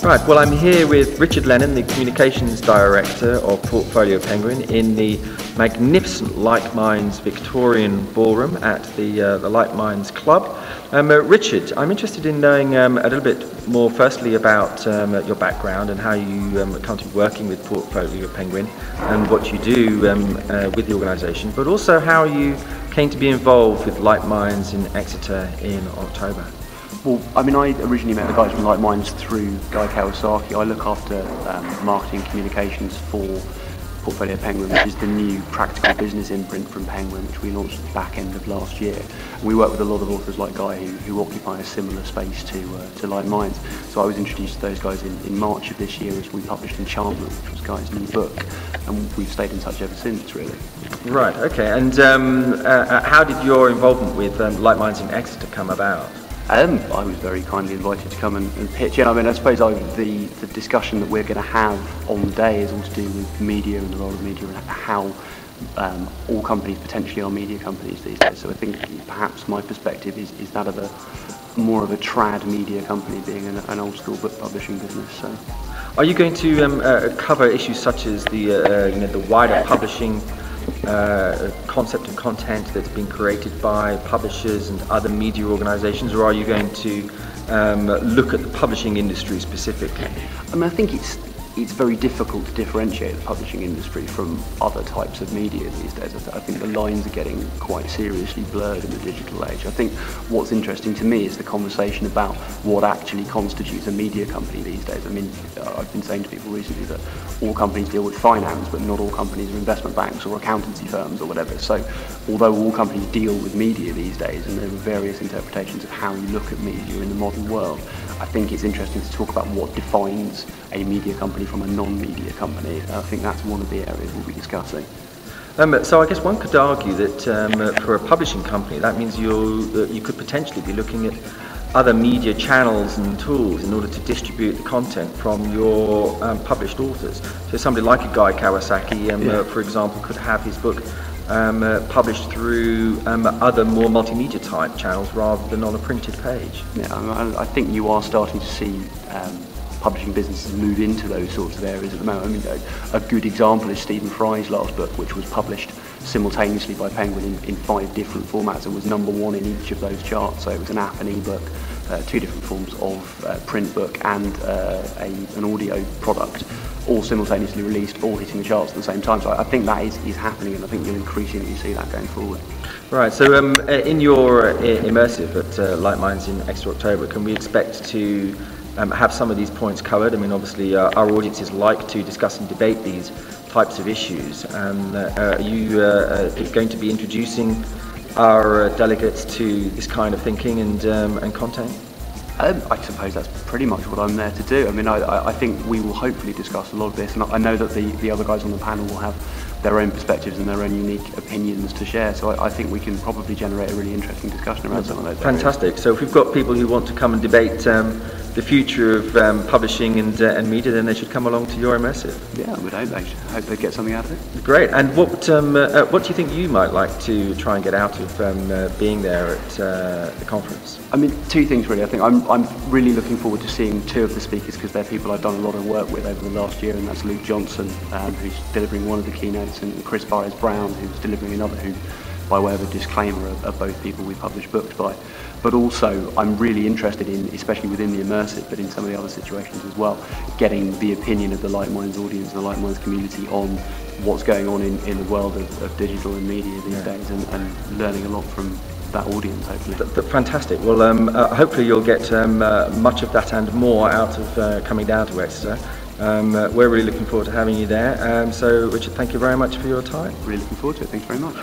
Right, well, I'm here with Richard Lennon, the Communications Director of Portfolio Penguin, in the magnificent Light Minds Victorian Ballroom at the Light Minds Club. Richard, I'm interested in knowing a little bit more, firstly, about your background and how you come to be working with Portfolio Penguin and what you do with the organisation, but also how you came to be involved with Light Minds in Exeter in October. Well, I mean, I originally met the guys from Light Minds through Guy Kawasaki. I look after marketing and communications for Portfolio Penguin, which is the new practical business imprint from Penguin, which we launched at the back end of last year. And we work with a lot of authors like Guy who occupy a similar space to Light Minds. So I was introduced to those guys in March of this year as we published Enchantment, which was Guy's new book. And we've stayed in touch ever since, really. Right, okay. And how did your involvement with Light Minds in Exeter come about? I was very kindly invited to come and pitch in. I mean, I suppose the discussion that we're going to have on the day is all to do with media and the role of media and how all companies potentially are media companies these days. So I think perhaps my perspective is that of more of a trad media company being an old school book publishing business. So, are you going to cover issues such as the wider publishing concept and content that's been created by publishers and other media organisations, or are you going to look at the publishing industry specifically? I mean, I think it's very difficult to differentiate the publishing industry from other types of media these days. I think the lines are getting quite seriously blurred in the digital age. I think what's interesting to me is the conversation about what actually constitutes a media company these days. I mean, I've been saying to people recently that all companies deal with finance, but not all companies are investment banks or accountancy firms or whatever. So although all companies deal with media these days, and there are various interpretations of how you look at media in the modern world, I think it's interesting to talk about what defines a media company from a non-media company. I think that's one of the areas we'll be discussing. So I guess one could argue that for a publishing company, that means you could potentially be looking at other media channels and tools in order to distribute the content from your published authors. So somebody like a Guy Kawasaki, for example, could have his book published through other more multimedia type channels rather than on a printed page. Yeah, I think you are starting to see publishing businesses move into those sorts of areas at the moment. I mean, a good example is Stephen Fry's last book, which was published simultaneously by Penguin in 5 different formats and was #1 in each of those charts. So it was an app and ebook, 2 different forms of print book and an audio product, all simultaneously released, all hitting the charts at the same time. So I think that is happening, and I think you'll increasingly see that going forward. Right, so in your immersive at Light Minds in Exeter October, can we expect to have some of these points covered? I mean, obviously our audiences like to discuss and debate these types of issues. Are you going to be introducing our delegates to this kind of thinking and content? I suppose that's pretty much what I'm there to do. I mean, I think we will hopefully discuss a lot of this, and I know that the other guys on the panel will have their own perspectives and their own unique opinions to share, so I think we can probably generate a really interesting discussion around some of those. Fantastic. Areas. So if we've got people who want to come and debate the future of publishing and media, then they should come along to your immersive. Yeah, I would hope they get something out of it. Great. And what do you think you might like to try and get out of being there at the conference? I mean, 2 things really. I think I'm really looking forward to seeing 2 of the speakers, because they're people I've done a lot of work with over the last year, and that's Luke Johnson, who's delivering one of the keynotes, and Chris Barres-Brown, who's delivering another, who, by way of a disclaimer, are both people we publish books by. But also, I'm really interested in, especially within the immersive, but in some of the other situations as well, getting the opinion of the Light Minds audience and the Light Minds community on what's going on in the world of digital and media these days, and learning a lot from that audience, hopefully. Fantastic. Well, hopefully you'll get much of that and more out of coming down to Exeter. We're really looking forward to having you there. So, Richard, thank you very much for your time. Really looking forward to it. Thanks very much.